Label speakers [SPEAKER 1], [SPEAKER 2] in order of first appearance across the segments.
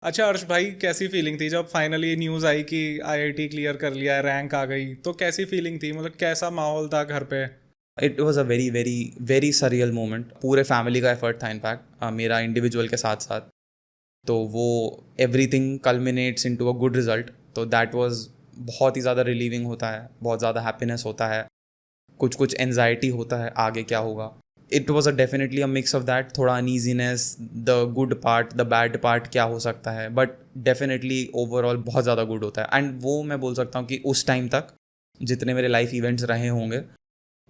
[SPEAKER 1] अच्छा अर्श भाई, कैसी फीलिंग थी जब फाइनली न्यूज़ आई कि आईआईटी क्लियर कर लिया है, रैंक आ गई? तो कैसी फीलिंग थी, मतलब कैसा माहौल था घर पे?
[SPEAKER 2] It was a very very very surreal moment. पूरे फैमिली का एफर्ट था इनफैक्ट, मेरा इंडिविजुअल के साथ साथ। तो वो everything कल्मिनेट्स into a good result. तो दैट वाज बहुत ही ज़्यादा रिलीविंग होता है, बहुत ज़्यादा हैप्पीनेस होता है, कुछ कुछ एनजाइटी होता है आगे क्या होगा। It was a definitely a mix of that, थोड़ा uneasiness, the good part, the bad part क्या हो सकता है, बट डेफिनेटली ओवरऑल बहुत ज़्यादा गुड होता है। एंड वो मैं बोल सकता हूँ कि उस टाइम तक जितने मेरे लाइफ इवेंट्स रहे होंगे,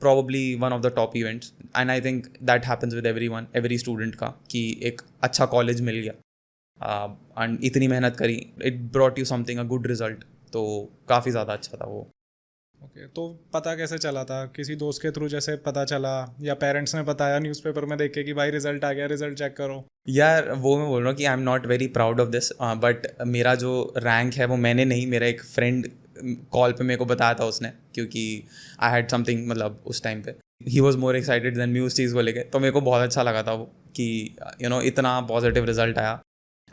[SPEAKER 2] probably one of the top events, and I think that happens with everyone, every student का, कि एक अच्छा कॉलेज मिल गया एंड इतनी मेहनत करी, it brought you something a good result. तो काफ़ी ज़्यादा अच्छा था वो।
[SPEAKER 1] ओके, तो पता कैसे चला था? किसी दोस्त के थ्रू जैसे पता चला, या पेरेंट्स ने बताया न्यूज़पेपर में देख के कि भाई रिजल्ट आ गया, रिजल्ट चेक करो?
[SPEAKER 2] यार वो मैं बोल रहा हूँ कि I am not very proud of this, but मेरा जो रैंक है वो मैंने नहीं, मेरा एक फ्रेंड कॉल पे मेरे को बताया था उसने, क्योंकि आई हैड समथिंग, मतलब उस टाइम पे he was more excited than me उस चीज़ को लेके। तो मेरे को बहुत अच्छा लगा था वो कि इतना पॉजिटिव रिजल्ट आया।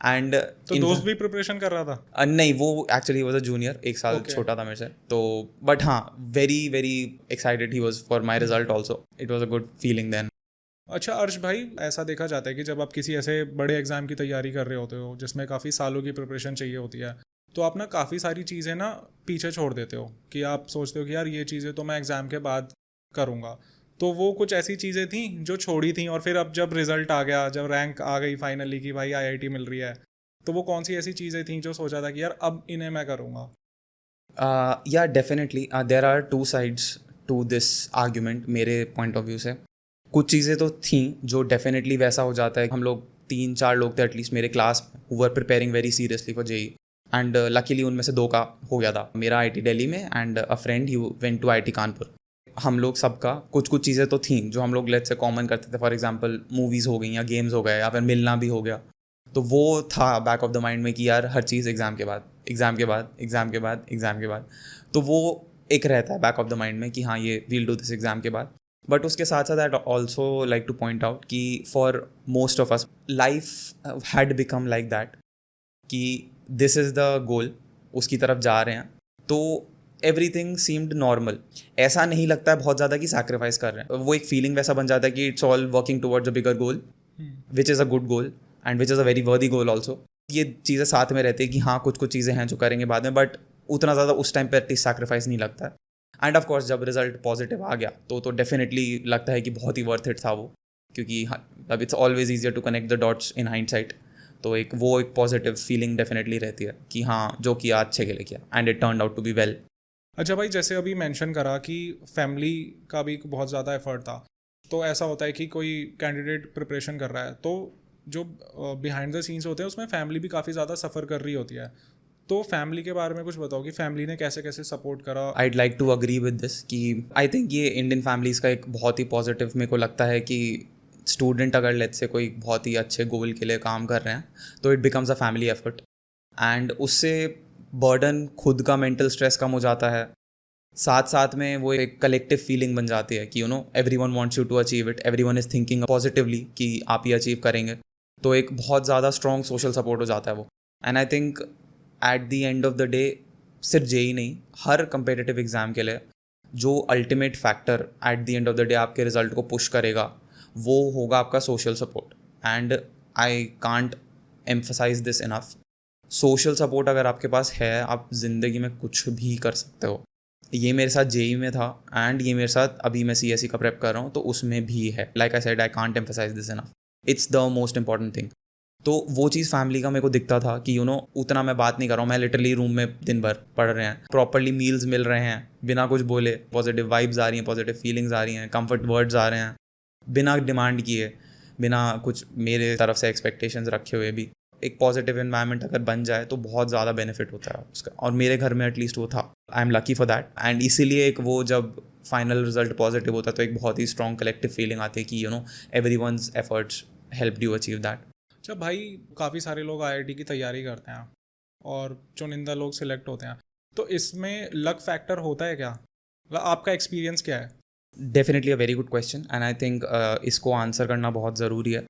[SPEAKER 2] एंड
[SPEAKER 1] तो दोस्त भी प्रिपरेशन कर रहा था?
[SPEAKER 2] नहीं, वो एक्चुअली वॉज अ जूनियर, एक साल
[SPEAKER 1] ओके।
[SPEAKER 2] छोटा था मेरे से। तो बट हाँ, very very excited he was for my result also. It was a good feeling then.
[SPEAKER 1] अच्छा अर्श भाई, ऐसा देखा जाता है कि जब आप किसी ऐसे बड़े एग्ज़ाम की तैयारी कर रहे होते हो जिसमें काफ़ी सालों की प्रिपरेशन चाहिए होती है, तो आप ना काफ़ी सारी चीज़ें ना पीछे छोड़ देते हो कि आप सोचते हो कि यार ये चीज़ें तो मैं एग्ज़ाम के बाद करूँगा। तो वो कुछ ऐसी चीज़ें थी जो छोड़ी थी, और फिर अब जब रिज़ल्ट आ गया, जब रैंक आ गई फाइनली कि भाई आईआईटी मिल रही है, तो वो कौन सी ऐसी चीज़ें थी जो सोचा था कि यार अब इन्हें मैं करूँगा?
[SPEAKER 2] या definitely there are two sides to this argument मेरे पॉइंट ऑफ व्यू से। कुछ चीज़ें तो थी जो डेफिनेटली वैसा हो जाता है। हम लोग तीन चार लोग थे एटलीस्ट मेरे क्लास में who were preparing very seriously for JEE, and luckily उनमें से दो का हो गया था, मेरा आईटी दिल्ली में and a friend he went to IIT Kanpur. हम लोग सबका कुछ कुछ चीज़ें तो थी जो हम लोग लेट्स से कॉमन करते थे, फॉर एग्जांपल मूवीज़ हो गई या गेम्स हो गए या फिर मिलना भी हो गया। तो वो था बैक ऑफ द माइंड में कि यार हर चीज़ एग्ज़ाम के बाद, एग्ज़ाम के बाद, एग्ज़ाम के बाद, एग्ज़ाम के बाद। तो वो एक रहता है बैक ऑफ द माइंड में कि हाँ ये वील डू दिस एग्ज़ाम के बाद। बट उसके साथ साथ I also like to point out कि for most of us life had become like that, कि दिस इज़ द गोल, उसकी तरफ जा रहे हैं। तो एवरीथिंग सीम्ड नॉर्मल। ऐसा नहीं लगता है बहुत ज़्यादा कि सैक्रिफाइस कर रहे हैं। वो एक फीलिंग वैसा बन जाता है कि it's all working towards a bigger goal, which is a good goal and which is a very वर्दी गोल ऑल्सो। ये चीज़ें साथ में रहती है कि हाँ कुछ कुछ चीज़ें हैं जो करेंगे बाद में, बट उतना ज़्यादा उस टाइम पर एटलीस्ट सैक्रिफाइस नहीं लगता है। एंड ऑफ कोर्स जब रिजल्ट पॉजिटिव आ गया तो डेफिनेटली लगता है कि बहुत ही वर्थ इट था वो, क्योंकि अब it's always easier to connect the dots in hindsight. तो एक पॉजिटिव फीलिंग डेफिनेटली रहती है कि हाँ जो किया अच्छे के लिए किया, and it turn out to be well.
[SPEAKER 1] अच्छा भाई, जैसे अभी मेंशन करा कि फैमिली का भी बहुत ज़्यादा एफर्ट था, तो ऐसा होता है कि कोई कैंडिडेट प्रिपरेशन कर रहा है तो जो बिहाइंड द सीन्स होते हैं उसमें फैमिली भी काफ़ी ज़्यादा सफ़र कर रही होती है। तो फैमिली के बारे में कुछ बताओ कि फैमिली ने कैसे कैसे सपोर्ट करा?
[SPEAKER 2] I'd like to agree with this कि आई थिंक ये इंडियन फैमिलीज़ का एक बहुत ही पॉजिटिव मेरे को लगता है कि स्टूडेंट अगर लेट्स से कोई बहुत ही अच्छे गोल के लिए काम कर रहे हैं तो it becomes a family effort, and उससे बर्डन खुद का मेंटल स्ट्रेस कम हो जाता है। साथ साथ में वो एक कलेक्टिव फीलिंग बन जाती है कि everyone wants you to achieve it, everyone is thinking positively कि आप ये अचीव करेंगे। तो एक बहुत ज़्यादा स्ट्रॉन्ग सोशल सपोर्ट हो जाता है वो। And I think at the end of the day सिर्फ जेई नहीं, हर कंपेटिटिव एग्ज़ाम के लिए जो ultimate factor at the end of the day आपके रिजल्ट को पुश करेगा वो होगा आपका social support. And I can't emphasise this enough. Social support अगर आपके पास है, आप ज़िंदगी में कुछ भी कर सकते हो। ये मेरे साथ जेई में था, एंड ये मेरे साथ अभी मैं सीएससी का प्रेप कर रहा हूँ तो उसमें भी है। Like I said, I can't emphasise this enough, it's the most important thing. तो वो चीज़ फैमिली का मेरे को दिखता था कि उतना मैं बात नहीं कर रहा हूँ, मैं लिटरली रूम में दिन भर पढ़ रहे हैं, प्रॉपरली मील्स मिल रहे हैं बिना कुछ बोले, पॉजिटिव वाइब्स आ रही हैं, पॉजिटिव फीलिंग्स आ रही हैं, कंफर्ट वर्ड्स आ रहे हैं, बिना डिमांड किए, बिना कुछ मेरे तरफ से एक्सपेक्टेशंस रखे हुए भी। एक पॉजिटिव एनवायरनमेंट अगर बन जाए तो बहुत ज़्यादा बेनिफिट होता है उसका, और मेरे घर में एटलीस्ट वो था। I am lucky for that, and इसीलिए एक वो जब फाइनल रिजल्ट पॉजिटिव होता है तो एक बहुत ही स्ट्रॉन्ग कलेक्टिव फीलिंग आती है कि everyone's efforts help you achieve that.
[SPEAKER 1] अच्छा भाई, काफ़ी सारे लोग आईआईटी की तैयारी करते हैं और चुनिंदा लोग सिलेक्ट होते हैं, तो इसमें लक फैक्टर होता है क्या? मतलब आपका एक्सपीरियंस क्या है?
[SPEAKER 2] Definitely a very good question, and I think इसको आंसर करना बहुत ज़रूरी है।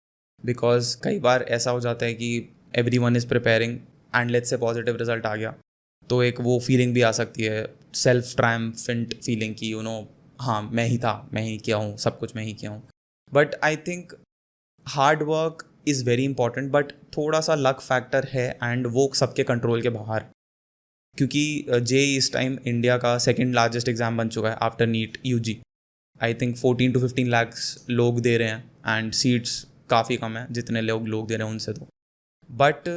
[SPEAKER 2] बिकॉज कई बार ऐसा हो जाता है कि everyone is preparing and let's say positive result आ गया, तो एक वो फीलिंग भी आ सकती है, सेल्फ ट्रायम्फेंट फीलिंग की हाँ मैं ही था, मैं ही किया हूँ, सब कुछ मैं ही किया हूँ. But I think hard work is very important, but थोड़ा सा लक फैक्टर है एंड वो सबके कंट्रोल के बाहर है. क्योंकि जे इस टाइम इंडिया का सेकेंड लार्जेस्ट एग्जाम बन चुका है after NEET UG. I think 14 to 15 lakhs लोग दे रहे हैं एंड सीट्स काफ़ी कम है जितने लोग दे रहे हैं उनसे. तो बट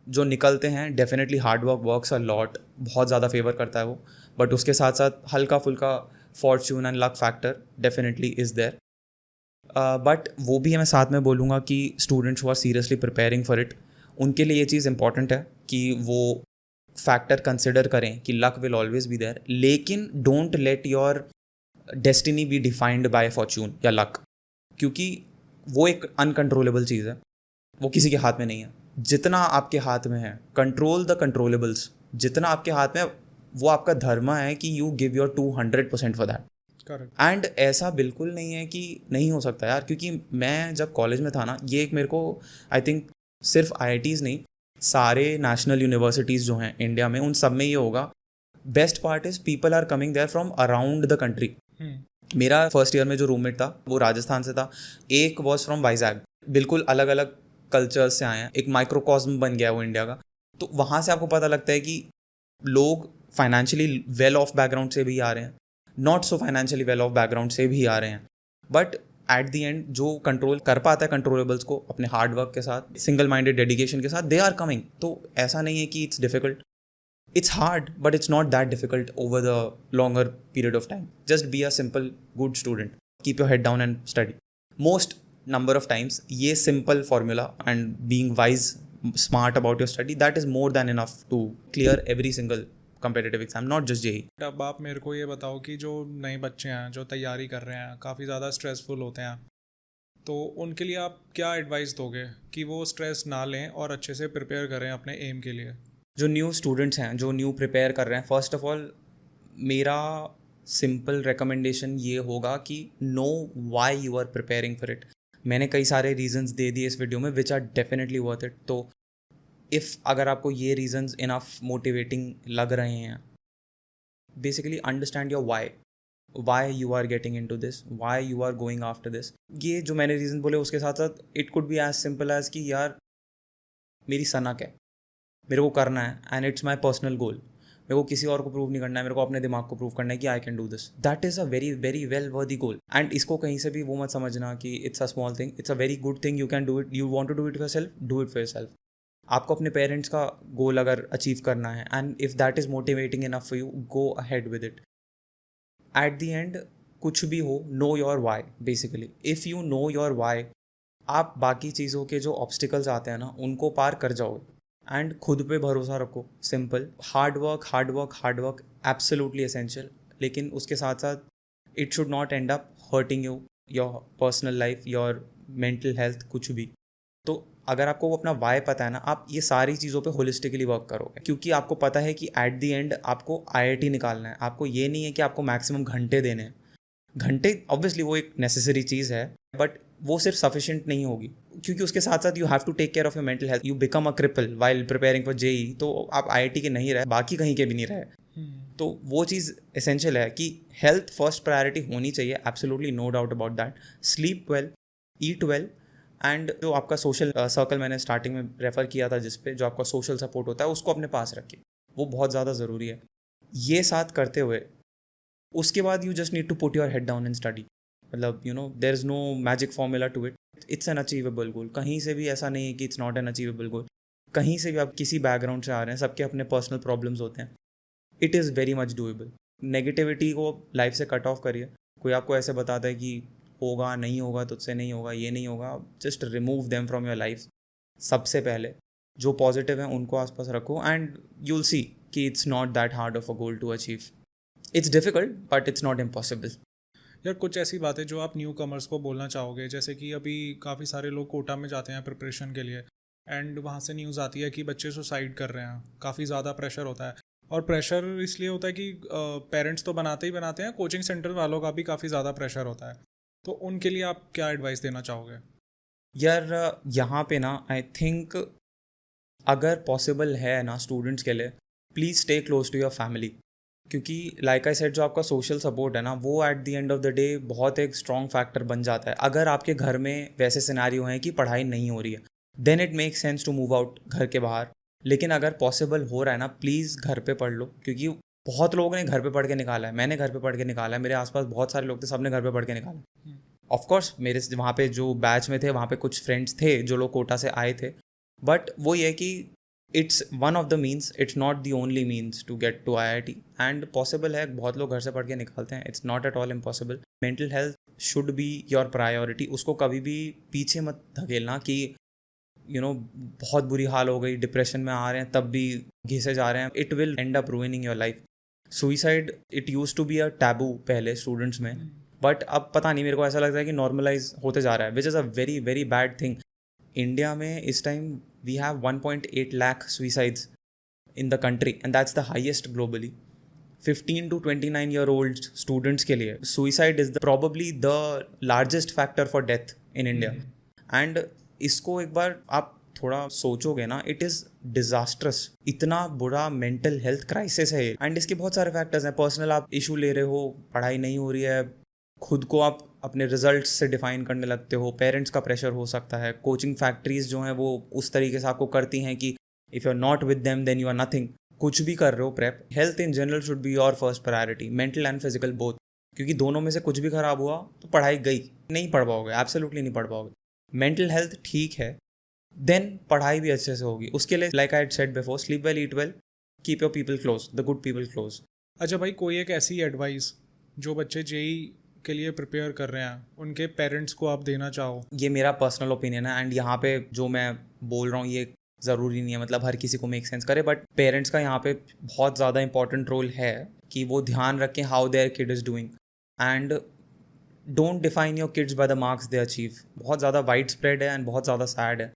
[SPEAKER 2] जो निकलते हैं definitely hard work works a lot, बहुत ज़्यादा फेवर करता है वो. बट उसके साथ साथ हल्का फुल्का fortune and luck factor definitely is there. But वो भी मैं साथ में बोलूँगा कि students who are seriously preparing for it, उनके लिए ये चीज़ इंपॉर्टेंट है कि वो फैक्टर कंसिडर करें कि luck will always be there, लेकिन don't let your destiny be defined by fortune या लक. क्योंकि वो एक अनकंट्रोलेबल चीज़ है, वो किसी के हाथ में नहीं है. जितना आपके हाथ में है, कंट्रोल द कंट्रोलेबल्स. जितना आपके हाथ में है, वो आपका धर्म है कि you give your 200% for that.
[SPEAKER 1] Correct.
[SPEAKER 2] And ऐसा बिल्कुल नहीं है कि नहीं हो सकता यार, क्योंकि मैं जब कॉलेज में था ना, ये एक मेरे को आई थिंक सिर्फ IITs नहीं, सारे नेशनल यूनिवर्सिटीज़ जो हैं इंडिया में, उन सब में ये होगा. Best part is people are coming there from around the country. मेरा फर्स्ट ईयर में जो रूममेट था वो राजस्थान से था, एक वॉज फ्रॉम वाइजैग. बिल्कुल अलग अलग कल्चर्स से आए हैं, एक माइक्रोकॉस्म बन गया वो इंडिया का. तो वहाँ से आपको पता लगता है कि लोग फाइनेंशियली वेल ऑफ बैकग्राउंड से भी आ रहे हैं, not so financially well of background से भी आ रहे हैं. बट एट द एंड जो कंट्रोल कर पाता है कंट्रोलेबल्स को अपने हार्ड वर्क के साथ, सिंगल माइंडेड डेडिकेशन के साथ, दे आर कमिंग. तो ऐसा नहीं है कि it's difficult. It's hard, but it's not that difficult over the longer period of time. Just be a simple, good student. Keep your head down and study. Most number of times, ये simple formula and being wise, smart about your study, that is more than enough to clear every single competitive exam, not just JEE.
[SPEAKER 1] अब आप मेरे को ये बताओ कि जो नए बच्चे हैं जो तैयारी कर रहे हैं, काफ़ी ज़्यादा स्ट्रेसफुल होते हैं, तो उनके लिए आप क्या एडवाइस दोगे कि वो स्ट्रेस ना लें और अच्छे से प्रिपेयर करें अपने एम के लिए?
[SPEAKER 2] जो न्यू स्टूडेंट्स हैं, जो न्यू प्रिपेयर कर रहे हैं, फर्स्ट ऑफ ऑल मेरा सिंपल रिकमेंडेशन ये होगा कि know why you are preparing for it. मैंने कई सारे रीजंस दे दिए इस वीडियो में which are definitely worth it. तो इफ़ अगर आपको ये रीजंस इनफ मोटिवेटिंग लग रहे हैं, basically understand your why you are getting into this, why you are going after this. ये जो मैंने रीज़न बोले उसके साथ साथ it could be as simple as कि यार मेरी सनक है, मेरे को करना है and it's my personal goal. मेरे को किसी और को प्रूव नहीं करना है, मेरे को अपने दिमाग को प्रूव करना है कि I can do this. That is a very very well वर्दी गोल. एंड इसको कहीं से भी वो मत समझना कि it's a small thing. It's a very good thing. You can do it. You want to do it for self, do it for self. आपको अपने पेरेंट्स का गोल अगर अचीव करना है and if that is motivating enough for you, go ahead with it. At the end कुछ भी हो, know your why. Basically if you know your why, आप बाकी चीज़ों के जो ऑब्स्टिकल्स आते हैं ना, उनको पार कर जाओगे. एंड खुद पे भरोसा रखो. Simple hard work absolutely essential. लेकिन उसके साथ साथ it should not and up hurting you, your personal life, your mental health, कुछ भी. तो अगर आपको वो अपना वाई पता है ना, आप ये सारी चीज़ों पे होलिस्टिकली वर्क करोगे. क्योंकि आपको पता है कि एट द एंड आपको IIT निकालना है. आपको ये नहीं है कि आपको मैक्सिमम घंटे देने हैं. घंटे ऑब्वियसली वो एक नेसेसरी चीज़ है, बट वो सिर्फ सफिशिएंट नहीं होगी. क्योंकि उसके साथ साथ you have to take care of your mental health. You become a cripple while preparing for JEE. तो आप IIT के नहीं रहे, बाकी कहीं के भी नहीं रहे. तो वो चीज़ एसेंशियल है कि हेल्थ फर्स्ट प्रायोरिटी होनी चाहिए. Absolutely no doubt about that. Sleep well, eat well, and जो आपका सोशल सर्कल मैंने स्टार्टिंग में रेफ़र किया था, जिस पे जो आपका सोशल सपोर्ट होता है, उसको अपने पास रखिए. वो बहुत ज़्यादा ज़रूरी है. ये साथ करते हुए उसके बाद you just need to put your head down and study. मतलब there is no magic formula to it. It's an achievable goal. कहीं से भी ऐसा नहीं है कि it's not an achievable goal. कहीं से भी आप किसी बैकग्राउंड से आ रहे हैं, सबके अपने पर्सनल प्रॉब्लम्स होते हैं. It is very much doable. Negativity को लाइफ से कट ऑफ करिए. कोई आपको ऐसे बताता है कि होगा, नहीं होगा, तुझसे नहीं होगा, ये नहीं होगा, just remove them from your life. सबसे पहले जो पॉजिटिव हैं उनको आसपास रखो एंड यू विल सी कि it's not that hard of a goal to achieve. It's difficult but it's not impossible.
[SPEAKER 1] यार कुछ ऐसी बातें जो आप न्यू कमर्स को बोलना चाहोगे, जैसे कि अभी काफ़ी सारे लोग कोटा में जाते हैं प्रिपरेशन के लिए एंड वहाँ से न्यूज़ आती है कि बच्चे सुसाइड कर रहे हैं. काफ़ी ज़्यादा प्रेशर होता है. और प्रेशर इसलिए होता है कि पेरेंट्स तो बनाते ही बनाते हैं, कोचिंग सेंटर वालों का भी काफ़ी ज़्यादा प्रेशर होता है. तो उनके लिए आप क्या एडवाइस देना चाहोगे?
[SPEAKER 2] यार यहाँ पे ना आई थिंक अगर पॉसिबल है ना स्टूडेंट्स के लिए, please stay close to your family, क्योंकि लाइक आई सेड जो आपका सोशल सपोर्ट है ना वो at the end of the day बहुत एक स्ट्रॉन्ग फैक्टर बन जाता है। अगर आपके घर में वैसे सिनेरियो हैं कि पढ़ाई नहीं हो रही है, then it make sense to move out घर के बाहर। लेकिन अगर पॉसिबल हो रहा है ना, प्लीज़ घर पे पढ़ लो, क्योंकि बहुत लोगों ने घर पे पढ़ के निकाला है। मैंने घर पे पढ़ के निकाला है, मेरे आसपास बहुत सारे लोग थे, सबने घर पे पढ़ के निकाला। ऑफ कोर्स मेरे वहाँ पे जो बैच में थे वहाँ पे कुछ फ्रेंड्स थे जो लोग कोटा से आए थे, बट वो ये कि it's one of the means, it's not the only means to get to IIT। And possible है, बहुत लोग घर से पढ़ के निकालते हैं, it's not at all impossible. Mental health should be your priority, उसको कभी भी पीछे मत धकेलना कि बहुत बुरी हाल हो गई, डिप्रेशन में आ रहे हैं तब भी घिसे जा रहे हैं। It will end up ruining your life. Suicide it use to be a taboo पहले स्टूडेंट्स में, बट अब पता नहीं, मेरे को ऐसा लगता है कि नॉर्मलाइज होते जा रहा है, which is a very very bad thing. India में इस time we have 1.8 lakh suicides in the country and that's the highest globally. 15 to 29 year old students के लिए suicide is probably the largest factor for death in India. And इसको एक बार आप थोड़ा सोचोगे ना, इट इज़ डिजास्ट्रस, इतना बुरा मेंटल हेल्थ क्राइसिस है। एंड इसके बहुत सारे फैक्टर्स हैं। पर्सनल आप इशू ले रहे हो, पढ़ाई नहीं हो रही है, खुद को आप अपने रिजल्ट से डिफाइन करने लगते हो, पेरेंट्स का प्रेशर हो सकता है, कोचिंग फैक्ट्रीज जो हैं वो उस तरीके से आपको करती हैं कि if you are not with them then you are nothing. कुछ भी कर रहे हो prep, health in general should be your first priority, mental and physical both, क्योंकि दोनों में से कुछ भी खराब हुआ तो पढ़ाई गई, नहीं पढ़ पाओगे, एब्सोल्युटली नहीं पढ़ पाओगे। मेंटल हेल्थ ठीक है, देन पढ़ाई भी अच्छे से होगी। उसके लिए like I had said before, sleep well, eat well, keep your people close, the good people close.
[SPEAKER 1] अच्छा भाई, कोई एक ऐसी एडवाइस जो बच्चे जेई के लिए प्रिपेयर कर रहे हैं उनके पेरेंट्स को आप देना चाहो?
[SPEAKER 2] ये मेरा पर्सनल ओपिनियन है, एंड यहाँ पे जो मैं बोल रहा हूँ ये ज़रूरी नहीं है मतलब हर किसी को मेक सेंस करे, बट पेरेंट्स का यहाँ पे बहुत ज़्यादा इंपॉर्टेंट रोल है कि वो ध्यान रखें how their kid is doing, and don't define your kids by the marks they achieve. बहुत ज़्यादा वाइड स्प्रेड है एंड बहुत ज़्यादा सैड है,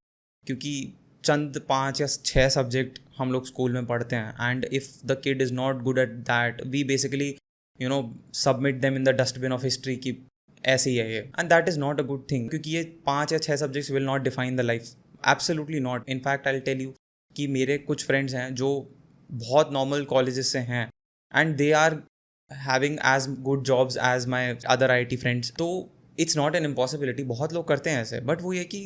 [SPEAKER 2] क्योंकि चंद 5 या 6 सब्जेक्ट हम लोग स्कूल में पढ़ते हैं, and if the kid is not good at that we basically submit them in the dustbin of history की ऐसे ही है ये, and that is not a good thing, क्योंकि ये 5 या 6 subjects will not define the life, absolutely not. In fact I will tell you कि मेरे कुछ फ्रेंड्स हैं जो बहुत नॉर्मल कॉलेजेस से हैं and they are having as good jobs as my other IIT friends. तो इट्स नॉट एन इम्पॉसिबिलिटी, बहुत लोग करते हैं ऐसे, बट वो ये कि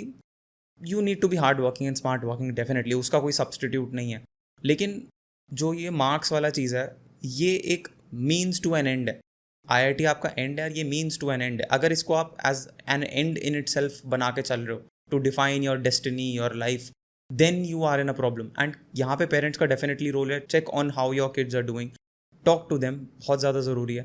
[SPEAKER 2] you need to be hard working and smart working, definitely उसका कोई सब्सटीट्यूट नहीं है। लेकिन जो ये मार्क्स वाला चीज़ है ये एक मीन्स टू एन एंड है। IIT आपका एंड है और ये मीन्स टू एन एंड है। अगर इसको आप as an end in itself बना के चल रहे हो to define your destiny, your life, then you are in a problem. And यहाँ पे पेरेंट्स का डेफिनेटली रोल है, check on how your kids are doing, talk to them, बहुत ज़्यादा ज़रूरी है।